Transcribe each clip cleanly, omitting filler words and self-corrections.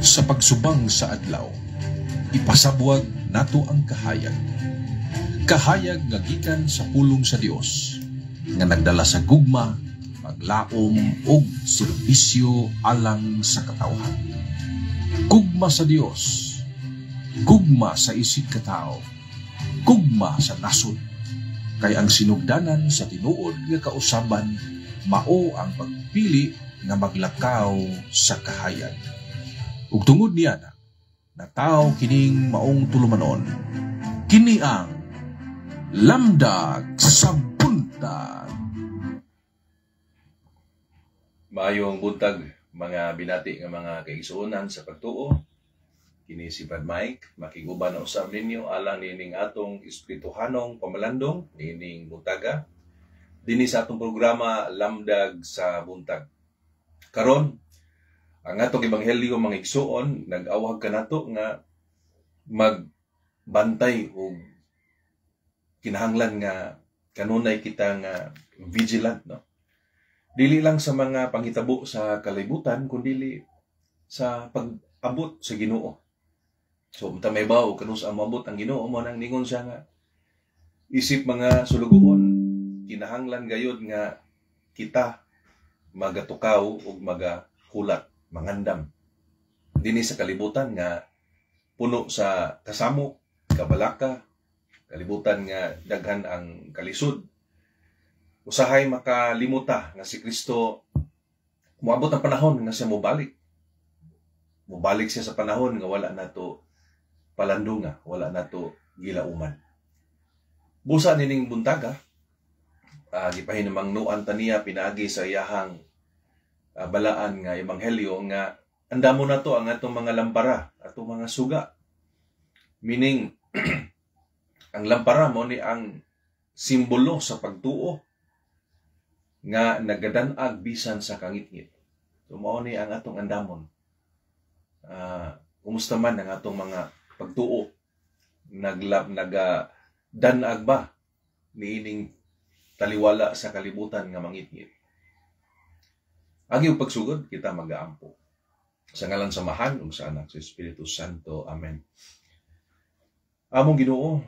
sa pagsubang sa adlaw, ipasabwag nato ang kahayag. Kahayag nga gikan sa pulong sa Dios, nga nagdala sa gugma, paglaom ug serbisyo alang sa katawhan. Gugma sa Dios, gugma sa isig katao, gugma sa nasod. Kay ang sinugdanan sa tinuod nga kausaban mao ang pagpili nga maglakaw sa kahayag. Ug tungod niya na tao kining maong tulumanon, kini ang Lamdag sa Buntag. Maayong buntag, mga binati nga mga kaigsuonan sa pagtuo. Kini si Brad Mike, makiguban na usab ninyo alang nining atong espirituhanong pamalandong nining buntaga dinhi sa atong programa Lamdag sa Buntag. Karon ang atong ebanghelyo mga igsuon nag-awhag kanato nga magbantay og kinahanglan nga kanunay kita nga vigilant, no? Dili lang sa mga panghitabo sa kalibutan kundi sa pag-abot sa Ginoo. So, unta may bawo kanus ang maabot ang Ginoo mo nang ningon siya nga isip mga sulugoon kinahanglan gayud nga kita magatukaw ug magahulat, mangandam dinhi sa kalibutan nga puno sa kasamok, kabalaka, kalibutan nga daghan ang kalisod. Usahay makalimuta nga si Kristo moabot ang panahon nga siya mobalik. Mobalik siya sa panahon nga wala nato palandunga, wala nato gilauman. Busa nining buntaga, gipahinamangnuan taniya pinaagi sa iyahang balaan nga ebanghelyo nga andamo nato ang atong mga lampara, atong mga suga. Meaning ang lampara mo ni ang simbolo sa pagtuo nga nagadan-ag bisan sa kangitngit. So mao ni ang atong andamon. Kumusta man ang atong mga pagtuo? Nagadanag ba niining taliwala sa kalibutan nga mangitngit? Agi pagsugod kita magaampo. Sa ngalan sa Amahan ug sa Anak sa Espiritu Santo. Amen. Among Ginoo,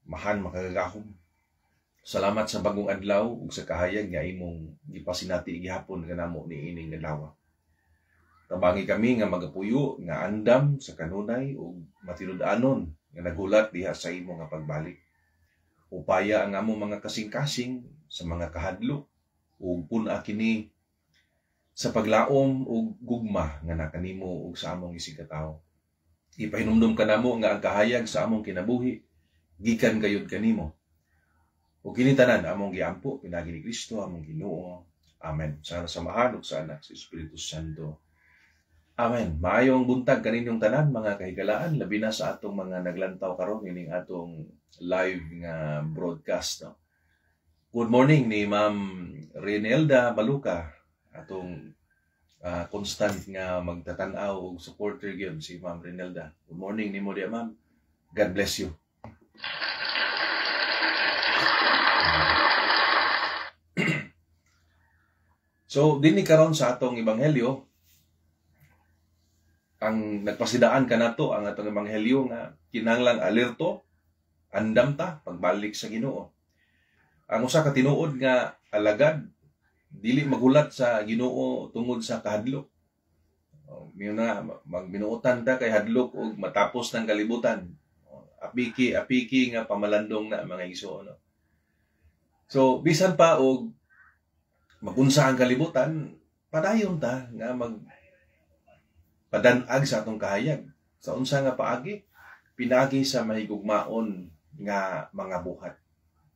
mahan makagagahom. Salamat sa bagong adlaw ug sa kahayag nga imong gipasinati gihapon kanamo niining adlaw. Tabangi kami nga magapuyo nga andam sa kanunay ug matinud-anon nga nagulat diha sa imo nga pagbalik. Upaya ang among mga kasing-kasing sa mga kahadlok ug pun-a kini sa paglaom ug gugma nga nakanimo ug sa among isig katao. Ipahinumdum kanamo nga ang kahayag sa among kinabuhi gikan gayud kanimo. Ug kini tanan among giampo pinagi ni Kristo among Ginoo. Amen. Sa samahan ug sa Anak sa Espiritu Santo. Amen. Maayong buntag kaninyong tanan mga kahigalaan, labi na sa atong mga naglantaw karon ining atong live nga broadcast, no? Good morning ni Ma'am Renelda Maluka, atong constant nga magtatanaw og supporter gyud si Ma'am Renelda. Good morning nimo diya, Ma'am. God bless you. So dinhi karon sa atong ebanghelyo, ang nagpasidaan kanato ang atong ebanghelyo nga kinahanglan alerto, andam ta pagbalik sa Ginoo. Ang usa ka tinuod nga alagad dili magulat sa Ginoo tungod sa kahadlok. Miyo na magbinuotan ta kay hadlok ug matapos ng kalibutan. Apiki nga pamalandong na mga igsoon, no? So bisan pa og magunsa ang kalibutan, padayon ta nga padanag sa atong kahayag. Sa unsa nga paagi? Pinagi sa mahigugmaon nga mga buhat.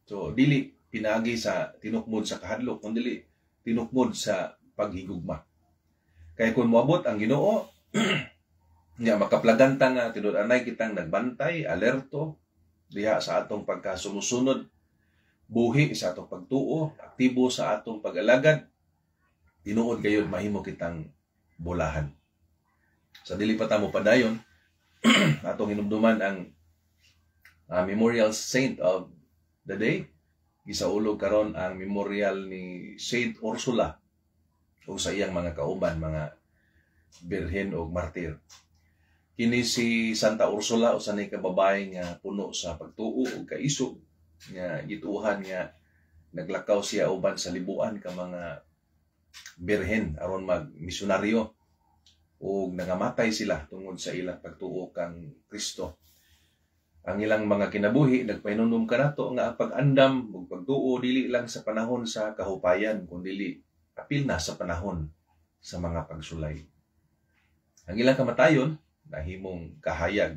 So dili pinagi sa tinukmod sa kahadlok, kundi tinukmod sa paghigugma. Kaya kung moabot ang Ginoo, nga makaplagan ta nga tinud-anay kitang nagbantay, alerto diha sa atong pagkasumusunod, buhi sa atong pagtuo, aktibo sa atong pag-alagad, tinuod gayud mahimo kitang bulahan. Sa dili pa ta mo padayon, atong hinumduman ang memorial saint of the day. Gisaulog karon ang memorial ni Saint Ursula o sa iyang mga kauban, mga birhen o martir. Kini si Santa Ursula o sanay kababay nga puno sa pagtuo o kaisog nga gituhan nga naglakaw siya uban sa libuan ka mga birhen aron mag-misyonaryo o nangamatay sila tungod sa ilang pagtuo kang Kristo. Ang ilang mga kinabuhi nagpahinumdum kanato nga ang pag-andam ug pagtuo dili lang sa panahon sa kahupayan kundi apil na sa panahon sa mga pagsulay. Ang ilang kamatayon nahimong kahayag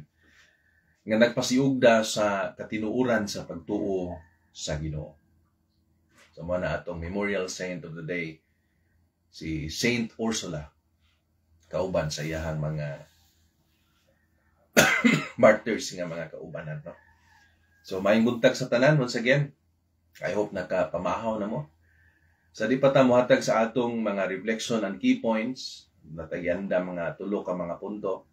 nga nagpasiugda sa katinuuran sa pagtuo sa Ginoo. So mo na atong memorial saint of the day si Saint Ursula kauban sa iyahang mga martyrs nga mga kaubanan, no? So maayong buntag sa tanan once again. I hope nakapamahaw na mo. Sa di pa ta mohatag sa atong mga reflection and key points, natagyanda mga tulo ka mga punto.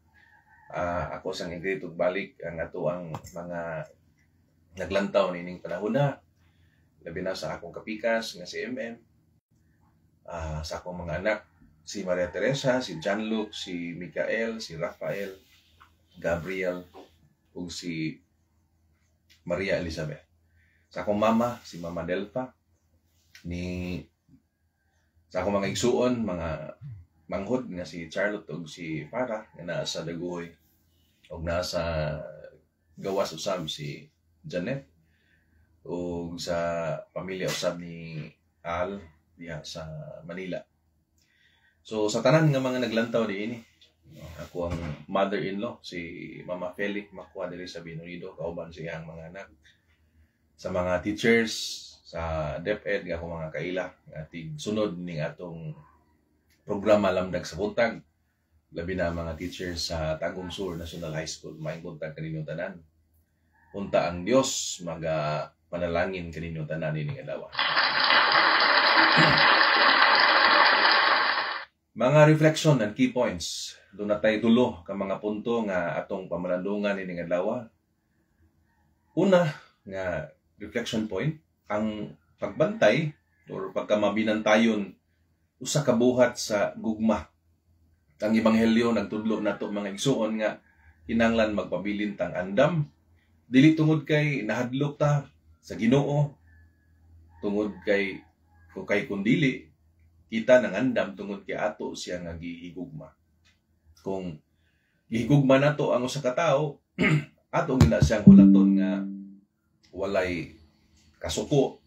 Ako sang igreto balik ang ato ang mga naglantaw nining panahon na. Labi na sa akong kapikas nga si MM. Sa akong mga anak, si Maria Teresa, si John Luke, si Michael, si Rafael, Gabriel, ug si Maria Elizabeth. Sa akong mama, si Mama Delpa, sa akong mga igsuon, mga manghod nga si Charlotte ug si Farah nga naa sa Daguhoy ug naa sa gawas usab si Janet ug sa pamilya usab ni Al diha sa Manila. So sa tanan nga mga naglantaw diini, ako ang mother-in-law, si Mama Feli Makwa diri sa Binurido, kauban sa iyang mga anak. Sa mga teachers, sa DepEd, nga akong mga kaila, ating sunod ning atong programa Lamdag sa Buntag. Labi na mga teachers sa Tagum Sur National High School. Maayong buntag kaninyong tanan. Punta ang Dios, panalangin kaninyong tanan ining adlaw. Mga reflection and key points. Doon na tayo tulo ka mga punto nga atong pamalandungan ining adlaw. Una nga reflection point, ang pagbantay or pagkamabinantayon usa ka buhat sa gugma. Ang ebanghelyo nagtudlo nato mga igsuon nga kinahanglan magpabilin tang andam dili tungod kay nahadlok ta sa Ginoo, tungod kay kundili kita nang andam tungod kay ato siya nga gihigugma. Kung gihigugma nato ang usa ka tawo, ato gina siyang hulaton nga walay kasuko.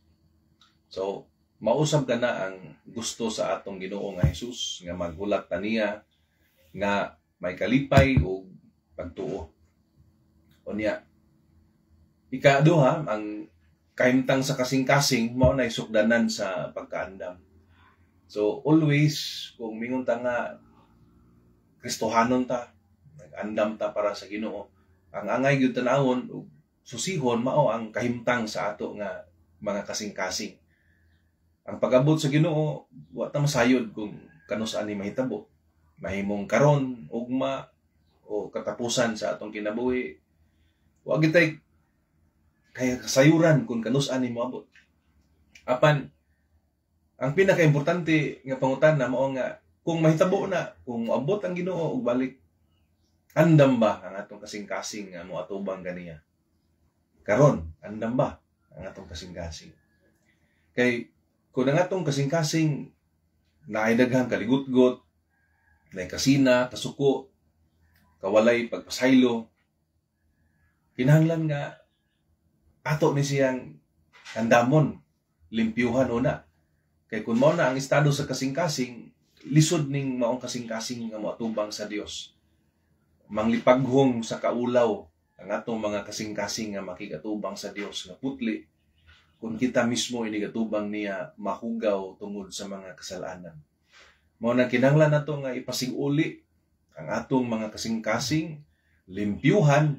So mausab ka na ang gusto sa atong Ginoo nga Hesus nga maghulat ta niya nga may kalipay o pagtuo. O niya, ikaduha, ang kahimtang sa kasing-kasing mao na isukdanan sa pagkaandam. So always kung mingon ta nga Kristohanon ta, nag-andam ta para sa Ginoo, ang angay gyud tanawon ug susihon mao ang kahimtang sa ato nga mga kasing-kasing. Ang pag-abot sa Ginoo wa ta masayod kung kanus-an ni mahitabo. Mahimong karon, ugma o katapusan sa atong kinabuhi. Wa gitay kaya kasayuran kung kanus-an ni moabot. Apan ang pinaka-importante nga pangutan na mao nga kung mahitabo na, kung moabot ang Ginoo og balik, andam ba ang atong kasing-kasing nga moatubang kaniya? Karon, andam ba ang atong kasing-kasing? Kay kung ang atong kasing-kasing naay daghang kaligut-got, naay kasina, kasuko, kawalay pagpasaylo, kinahanglan nga ato ni siyang andamon, limpyuhan una. Kay kung mao na ang estado sa kasing-kasing, lisod ning maong kasing-kasing nga moatubang sa Dios. Manglipaghong sa kaulaw ang atong mga kasing-kasing nga makigatubang sa Dios nga putli kung kita mismo inigatubang niya mahugaw tungod sa mga kasalanan. Mao na kinahanglan nato nga ipasig-uli ang atong mga kasing-kasing, limpyuhan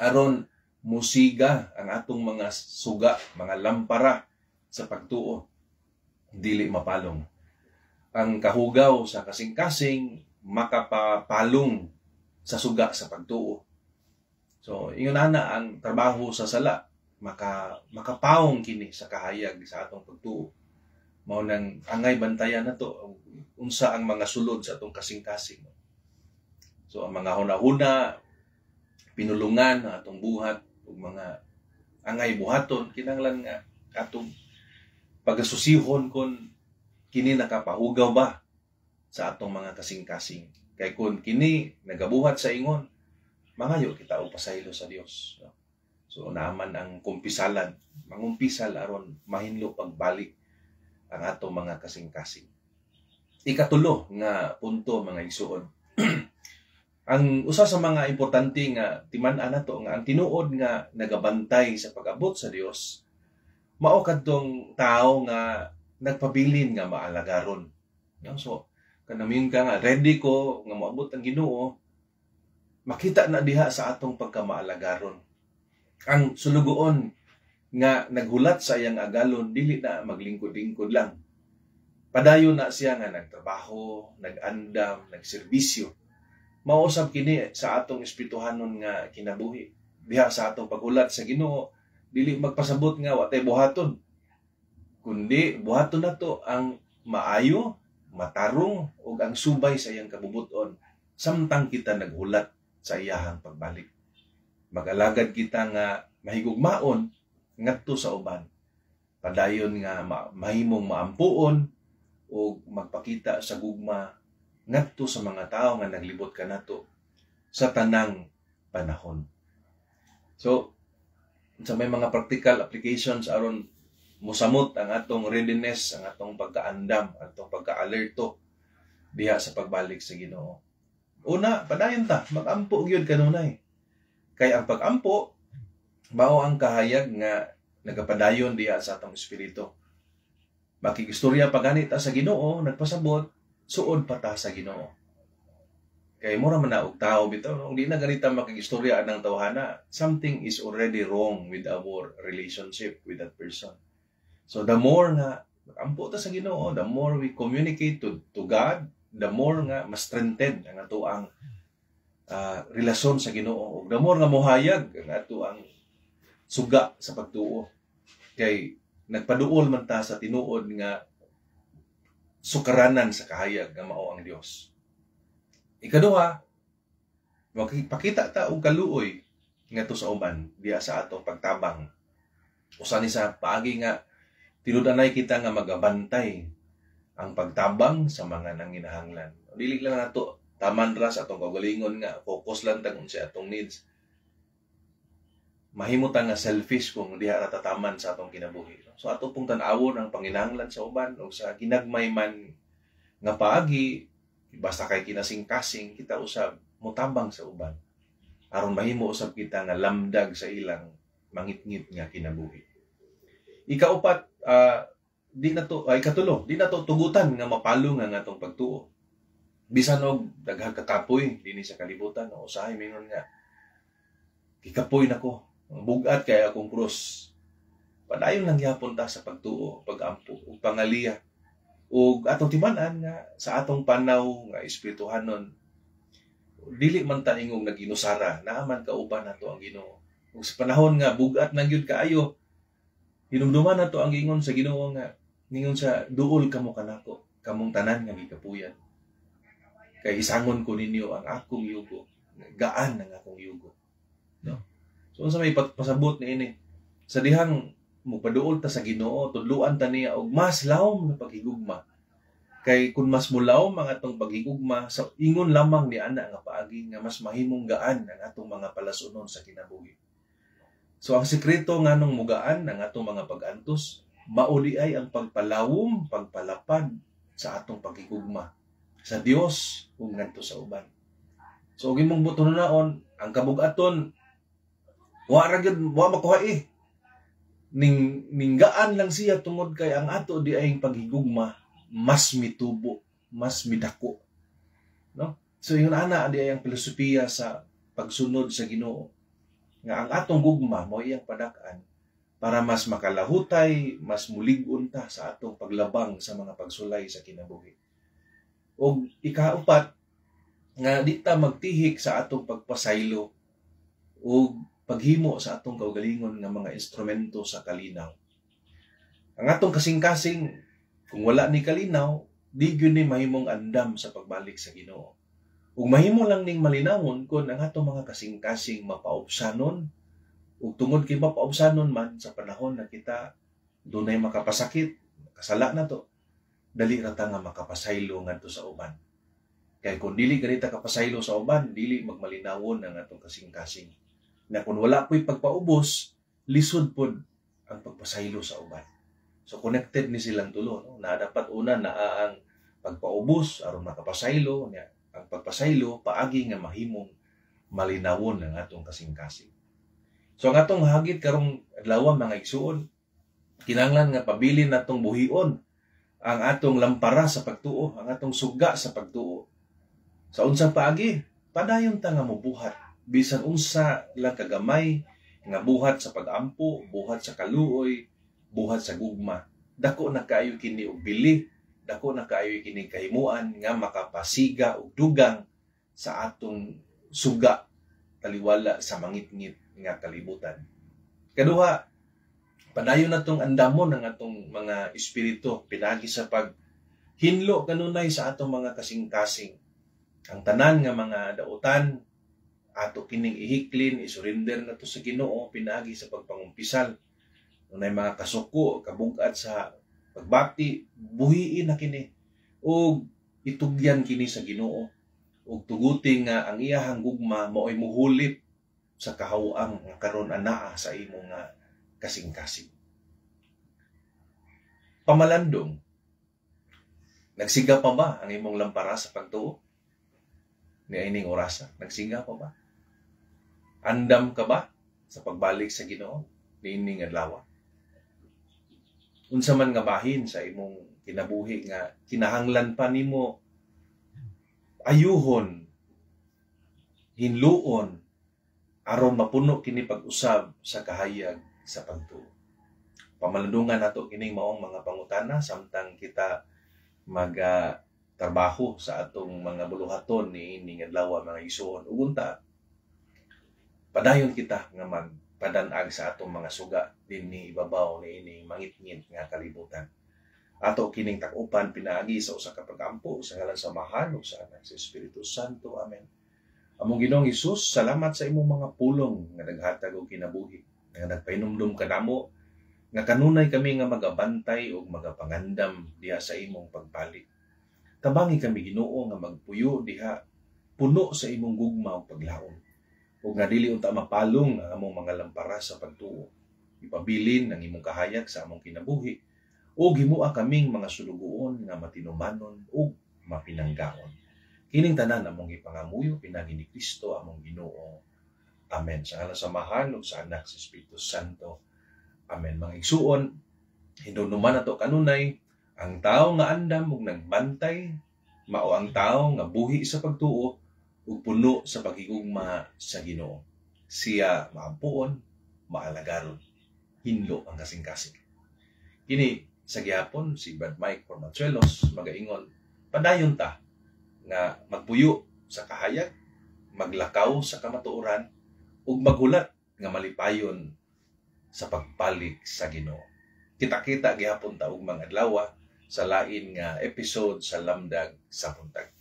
aron musiga ang atong mga suga, mga lampara sa pagtuo, dili mapalong. Ang kahugaw sa kasing-kasing makapapalong sa suga sa pagtuo. So, ingon ana ang trabaho sa sala, makapawong kini sa kahayag sa atong pagtuo. Mao nang angay bantayan nato unsa ang mga sulod sa atong kasing-kasing. So ang mga hunahuna, pinulungan ang atong buhat ug mga angay buhaton, kinahanglan nga atong pagasusihon kung kini nakapahugaw ba sa atong mga kasing-kasing. Kay kung kini nagabuhat sa ingon, mangayo kita og pasaylo sa Dios. So naaman ang kumpisalan, mangumpisal aron mahinlo pagbalik ang atong mga kasing-kasing. Ikatulo nga punto, mga igsuon. Ang usa sa mga importante nga timan-an nato nga ang tinuod nga nagabantay sa pag-abot sa Dios, mao kadtong tao nga nagpabilin nga maalagaron. So kanamiyon ka nga ready ko nga moabot ang Ginoo, makita na diha sa atong pagkamaalagaron. Ang sulugoon nga naghulat sa iyang agalon, dili na maglingkod-lingkod lang. Padayon na siya nga nagtrabaho, nag-andam, nagserbisyo. Mausab kini sa atong espirituhanon nga kinabuhi. Diha sa atong paghulat sa Ginoo, dili magpasabot nga watay buhaton. Kundi buhaton nato ang maayo, matarong ug ang subay sa iyang kabubuton samtang kita naghulat sa iyahang pagbalik. Mag-alagad kita nga mahigugmaon ngadto sa uban. Padayon nga mahimong maampuon o magpakita sa gugma ngadto sa mga tao nga naglibot kanato sa tanang panahon. So, sa may mga practical applications aron mosamot ang atong readiness, ang atong pagkaandam, atong pagka-alerto diha sa pagbalik sa Ginoo. Una, padayon ta, mag-ampo gyud kanunay. Kay ang pag-ampo mao ang kahayag nga nagapadayon diha sa atong espiritu. Makigistorya pa ganit sa Ginoo, nagpasabot, suod pa ta sa Ginoo. Kay mura man na og tao bitaw, kung di na ganita makigistorya anang tawhana, something is already wrong with our relationship with that person. So the more nga ampo ta sa Ginoo, the more we communicate to God, the more nga mas strengthen ang ato ang relasyon sa Ginoo, ug the more nga mohayag ang ato ang suga sa pagtuo. Kay nagpaduol man ta sa tinuod nga sukaranan sa kahayag nga mao ang Dios. Ikaduha, makipakita ta og kaluoy ngadto sa uban diha sa atong pagtabang. Usa ni sa paagi nga tinud-anay kita nga magabantay ang pagtabang sa mga nanginahanglan. Dili lang nato taman ra sa atong kaugalingon nga focus lang ta kung sa atong needs. Mahimutan nga selfish kung diha ra tataman sa atong kinabuhi. So ato pong tan-awon ang panginahanglan sa uban o sa ginagmay man nga paagi, basta kay kinasing-kasing kita usab mutabang sa uban. Aron mahimo usab kita nga lamdag sa ilang mangitngit nga kinabuhi. Ikaupat, ikatulo, di na to tugutan nga mapalo nga atong pagtuo. Bisan og daghang kakapoy dinhi sa kalibutan, o usahay mingon nga kikapoy nako, bugat kay akong krus. Padayon lang gyapon ta sa pagtuo, pag-ampo ug pangaliya. Ug atong timan-an nga sa atong panaw nga espirituhanon, dili man ta ingong naginusara, naaman kauban nato ang Ginoo. Ug sa panahon nga bugat na gyud kaayo, hinumduman nato ang ingon sa Ginoo nga ningon sa duol kamo kanako, kamong tanan nga gikapuyan. Kay isangon ko ninyo ang akong yugo, gaan ang akong yugo. No? So sa may pasabot niini, sa dihang mupaduol ta sa Ginoo, tudluan ta niya og mas lawom nga paghigugma. Kay kun mas mulawom ang atong paghigugma, sa ingon lamang ni ana nga paagi nga mas mahimong gaan ang atong mga palasunon sa kinabuhi. So ang sekreto nganong mugaan ang atong mga pag-antos, mauli ay ang pagpalawom, pagpalapad sa atong paghigugma sa Dios ug ngadto sa uban. So og imong buton naon ang kabugaton wa makuha ninggaan lang siya tungod kay ang ato di ay paghigugma mas mitubo, mas midako. No? So yun ana di ay ang filosofiya sa pagsunod sa Ginoo. Nga ang atong gugma mo iyang padak-an para mas makalahutay, mas mulig-on ta sa atong paglabang sa mga pagsulay sa kinabuhi. O ikaupat, nga di ta magtihik sa atong pagpasaylo o paghimo sa atong kaugalingon nga mga instrumento sa kalinaw. Ang atong kasing-kasing, kung wala ni kalinaw, di gyud ni mahimong andam sa pagbalik sa Ginoo. Ug mahimo lang ning malinawon kung ang atong mga kasing-kasing mapaubsanon, ug tungod kay mapaubsanon man sa panahon na kita dunay makapasakit, kasala na to, dali ra ta nga makapasaylo ngadto sa uban. Kay kung dili ganita kapasaylo sa uban, dili magmalinawon ang atong kasing-kasing. Na kung wala po'y pagpaubos, lisod pod ang pagpasaylo sa uban. So connected ni silang tulo, no? Na dapat una na ang pagpaubos aron makapasaylo niya. Ang pagpasaylo paagi nga mahimong malinawon ang atong kasing-kasing. So ang atong hagit karong adlaw mga igsuon, kinahanglan nga pabilin natong buhion ang atong lampara sa pagtuo, ang atong suga sa pagtuo. Sa unsang paagi, padayon ta nga mobuhat bisan unsa lang kagamay nga buhat sa pag-ampo, buhat sa kaluoy, buhat sa gugma. Dako na kaayo kini og bili, dako na kaayo kini kahimuan nga makapasiga og dugang sa atong suga taliwala sa mangit-ngit nga kalibutan. Kaduha, padayon natong andamon ang atong mga espiritu pinagi sa paghinlo kanunay sa atong mga kasing-kasing. Ang tanan nga mga dautan ato kining ihiklin, isurrender na to sa Ginoo pinagi sa pagpangumpisal. Unay mga kasuko, kabugat sa pagbati, buhiin na kini ug itugyan kini sa Ginoo ug tuguting nga ang iyahang gugma mao'y muhulip sa kahawang nga karon anaa sa imong nga kasing-kasing. Pamalandong, nagsiga pa ba ang imong lampara sa pagtuo? Ni ining orasa, nagsiga pa ba? Andam ka ba sa pagbalik sa Ginoo ni ining adlaw? Unsa man nga bahin sa imong kinabuhi nga kinahanglan pa nimo ayuhon, hinluon aron mapuno kini pag-usab sa kahayag sa pagtuo. Pamalandungan nato kining maong mga pangutana samtang kita trabaho sa atong mga buluhaton ni ining adlaw mga igsoon. Ug unta padayon kita nga magpadan-ag sa atong mga suga dinhi ibabaw ni ining mangit-ngit nga kalibutan. Ato kining tak-upan pinaagi sa usa ka pag-ampo sa ngalan sa Amahan ug sa Anak sa Espiritu Santo. Amen. Among Ginoong Hesus, salamat sa imong mga pulong nga naghatag og kinabuhi, nga nagpainumdum kanamo nga kanunay kami nga magabantay ug magapangandam diha sa imong pagbalik. Tabangi kami Ginoo nga magpuyo diha puno sa imong gugma ug paglaom. Ug nga dili unta mapalong ang among mga lampara sa pagtuo. Ipabilin ang imong kahayag sa among kinabuhi ug himua kaming mga sulugoon nga matinumanon ug mapinanggaon. Kining tanan among ipangamuyo pinagi ni Kristo among Ginoo. Amen. Sa ngalan sa Amahan ug sa Anak sa Espiritu Santo. Amen. Mga igsuon, hinumduman nato kanunay ang tao nga andam ug nagbantay mao ang tao nga buhi sa pagtuo ug puno sa paghigugma sa Ginoo. Siya maampuon, maalagaron, hinlo ang kasing-kasing. Kini sa gihapon si Brad Mike Formachuelos magaingon, padayon ta nga magpuyo sa kahayag, maglakaw sa kamatuoran ug maghulat nga malipayon sa pagbalik sa Ginoo. Kita-kita gihapon ta og mga adlaw sa lain nga episode sa Lamdag sa Buntag.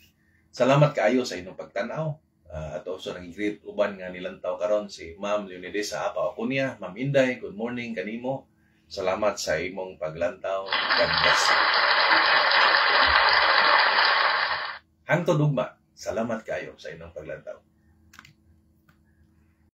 Salamat kaayo sa inyong pagtanaw. At also nag-greet uban nga nilantaw karon si Ma'am Leonides sa Apa Acuña. Ma'am Inday, good morning kanimo. Salamat sa imong paglantaw. God bless. Hangtod ugma, salamat kayo sa inyong paglantaw.